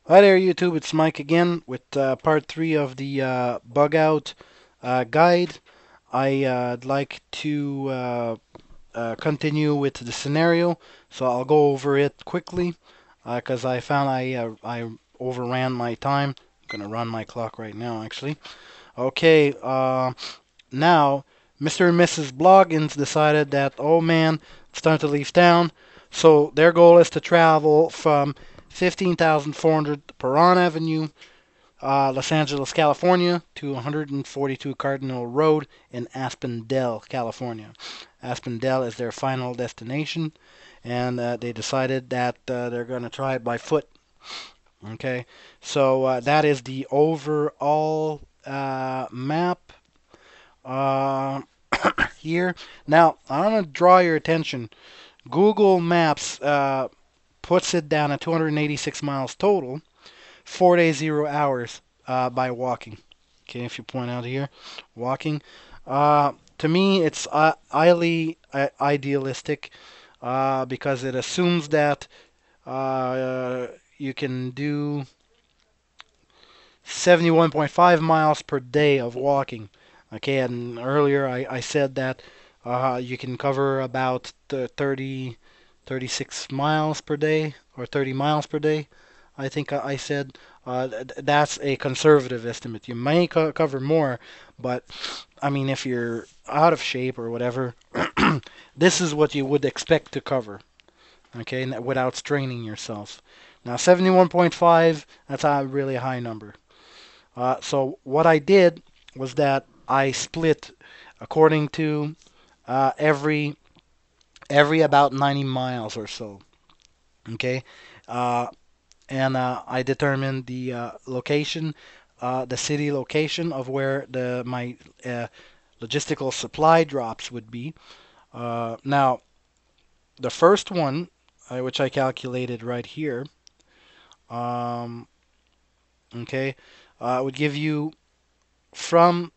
Hi there, YouTube. It's Mike again with part three of the bug out guide. I'd like to continue with the scenario, so I'll go over it quickly because I found I overran my time. I'm gonna run my clock right now, actually. Okay, now Mr. and Mrs. Bloggins decided that, oh man, it's time to leave town. So their goal is to travel from 15,400 Perron Avenue, Los Angeles, California, to 142 Cardinal Road in Aspendell, California. Aspendell is their final destination, and they decided that they're going to try it by foot. Okay, so that is the overall map uh, here. Now, I want to draw your attention. Google Maps puts it down at 286 miles total, 4 days, 0 hours by walking. Okay, if you point out here, walking. To me, it's highly idealistic because it assumes that you can do 71.5 miles per day of walking. Okay, and earlier I said that you can cover about 36 miles per day or 30 miles per day. I think I said that's a conservative estimate. You may cover more, but I mean, if you're out of shape or whatever, this is what you would expect to cover. Okay, without straining yourself. Now, 71.5, that's a really high number. So what I did was that I split according to every about 90 miles or so. Okay, uh, and I determined the location, the city location of where the my logistical supply drops would be. Now, the first one, which I calculated right here, um, okay, would give you from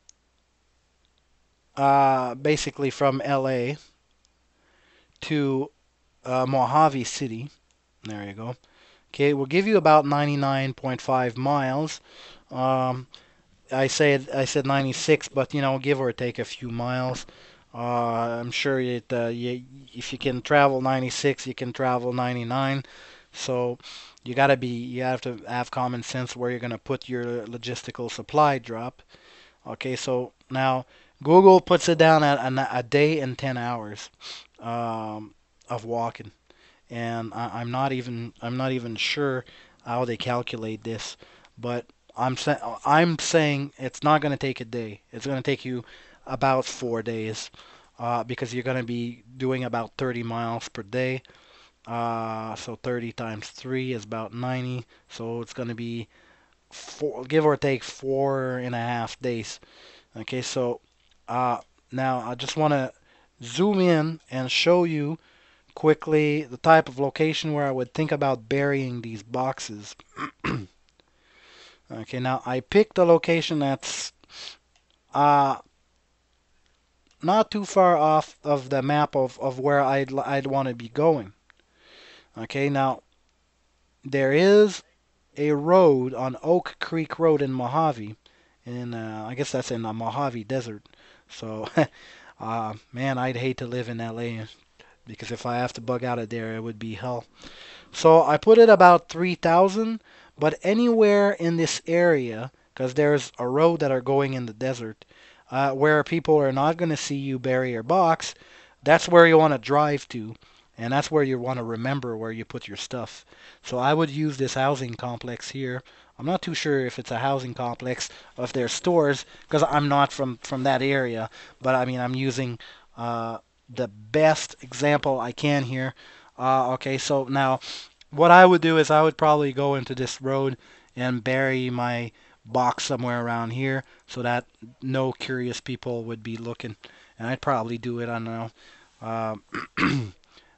basically from LA to Mojave City. There you go. Okay, we'll give you about 99.5 miles. Um, I said 96, but give or take a few miles. I'm sure if you can travel 96, you can travel 99. So you have to have common sense where you're gonna put your logistical supply drop. Okay, so now Google puts it down at a day and 10 hours of walking, and I'm not even sure how they calculate this, but I'm saying it's not going to take a day. It's going to take you about 4 days because you're going to be doing about 30 miles per day. So 30 times 3 is about 90. So it's going to be give or take 4.5 days. Okay, so uh, now I just want to zoom in and show you quickly the type of location where I would think about burying these boxes. Okay, now I picked a location that's uh, not too far off of the map of where I'd want to be going. Okay, now there is a road on Oak Creek Road in Mojave, and I guess that's in the Mojave Desert. So, man, I'd hate to live in LA because if I have to bug out of there, it would be hell. So I put it about 3,000, but anywhere in this area, because there's a road that are going in the desert, where people are not going to see you bury your box, that's where you want to drive to, and that's where you want to remember where you put your stuff. So I would use this housing complex here. I'm not too sure if it's a housing complex or if there's stores, because I'm not from that area. But I mean, I'm using uh, the best example I can here. Okay, so now what I would do is I would probably go into this road and bury my box somewhere around here so that no curious people would be looking. And I'd probably do it, I don't know, uh,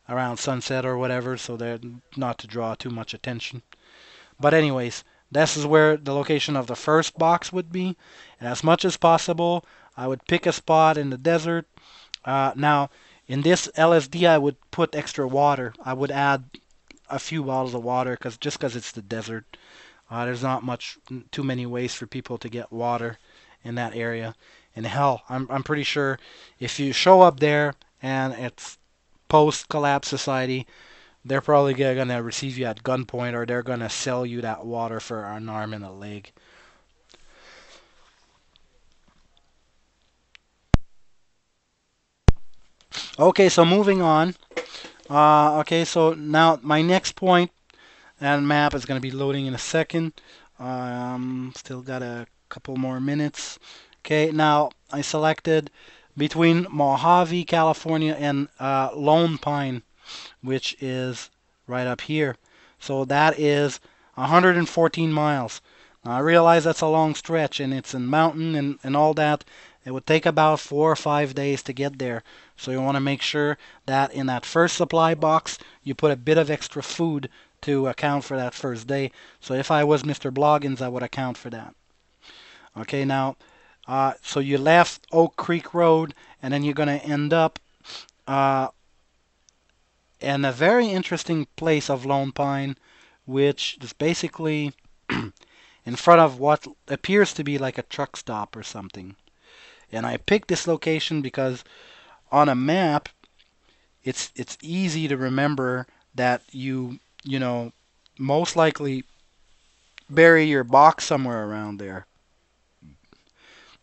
around sunset or whatever, so that not to draw too much attention. But anyways, this is where the location of the first box would be. And as much as possible, I would pick a spot in the desert. Now, in this LSD, I would put extra water. I would add a few bottles of water, just because it's the desert. There's not much too many ways for people to get water in that area. And hell, I'm pretty sure if you show up there and it's post-collapse society, they're probably gonna receive you at gunpoint, or they're gonna sell you that water for an arm and a leg. Okay, so moving on. Okay, so now my next point and map is gonna be loading in a second. Still got a couple more minutes. Okay, now I selected between Mojave, California, and Lone Pine, which is right up here. So that is 114 miles. Now I realize that's a long stretch and it's in mountain and all that. It would take about 4 or 5 days to get there. So you want to make sure that in that first supply box you put a bit of extra food to account for that first day. So if I was Mr. Bloggins, I would account for that. Okay, now, so you left Oak Creek Road, and then you're going to end up uh, in a very interesting place of Lone Pine, which is basically in front of what appears to be like a truck stop or something. And I picked this location because on a map, it's easy to remember that you know most likely bury your box somewhere around there.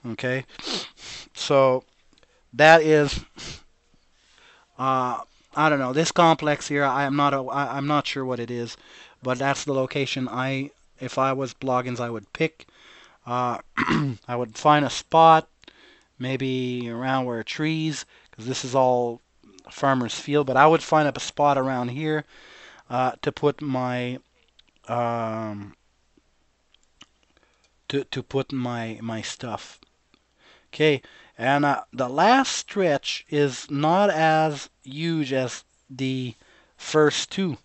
Okay, so that is I don't know this complex here. I'm not sure what it is, but that's the location if I was Bloggins I would pick. Uh, I would find a spot maybe around where trees, because this is all farmer's field, but I would find up a spot around here to put my um, my stuff. Okay, and the last stretch is not as huge as the first two.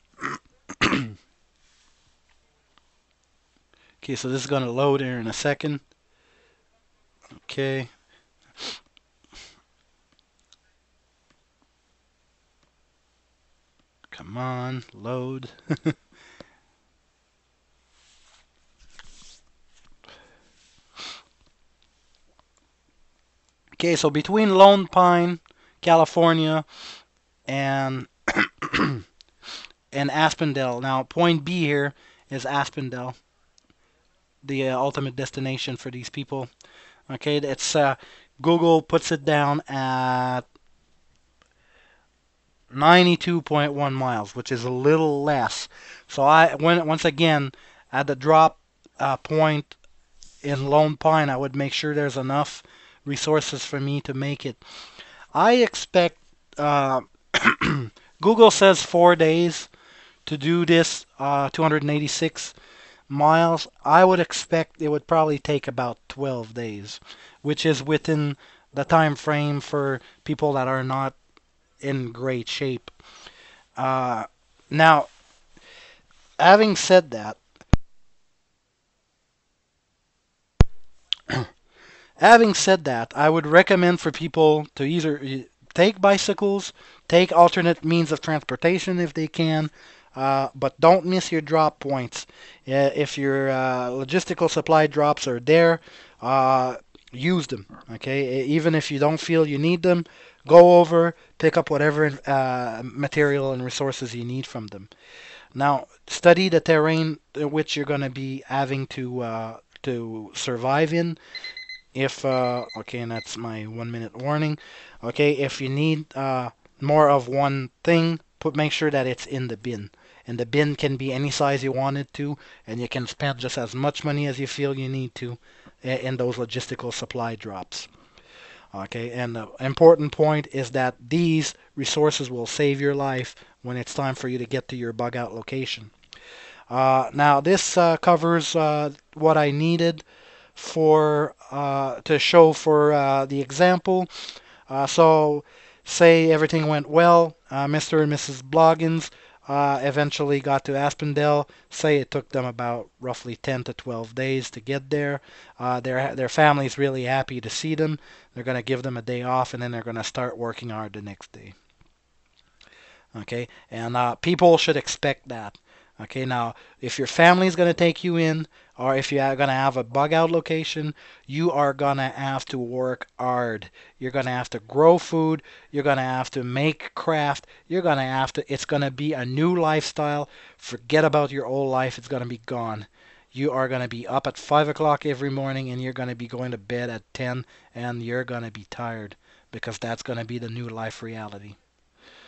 Okay, so this is going to load here in a second. Okay, come on, load. Okay, so between Lone Pine, California, and and Aspendell. Now, point B here is Aspendell, the ultimate destination for these people. Okay, it's Google puts it down at 92.1 miles, which is a little less. So once again at the drop point in Lone Pine, I would make sure there's enough resources for me to make it. I expect uh, Google says 4 days to do this 286 miles. I would expect it would probably take about 12 days, which is within the time frame for people that are not in great shape. Uh, now, having said that, I would recommend for people to either take bicycles, take alternate means of transportation if they can, but don't miss your drop points. If your logistical supply drops are there, use them. Okay, even if you don't feel you need them, go over, pick up whatever material and resources you need from them. Now, study the terrain which you're going to be having to survive in. If okay, and that's my 1 minute warning. Okay, if you need more of one thing, make sure that it's in the bin. And the bin can be any size you want it to, and you can spend just as much money as you feel you need to in those logistical supply drops. Okay, and the important point is that these resources will save your life when it's time for you to get to your bug out location. Now this covers what I needed for to show for the example. So say everything went well. Mr. and Mrs. Bloggins eventually got to Aspendell. Say it took them about roughly 10 to 12 days to get there. Their family's really happy to see them. They're going to give them a day off, and then they're going to start working hard the next day. Okay, and people should expect that. Okay, now if your family is going to take you in, or if you are going to have a bug out location, you are going to have to work hard. You're going to have to grow food. You're going to have to make craft. You're going to have to, it's going to be a new lifestyle. Forget about your old life, it's going to be gone. You are going to be up at 5 o'clock every morning and you're going to be going to bed at 10 and you're going to be tired because that's going to be the new life reality.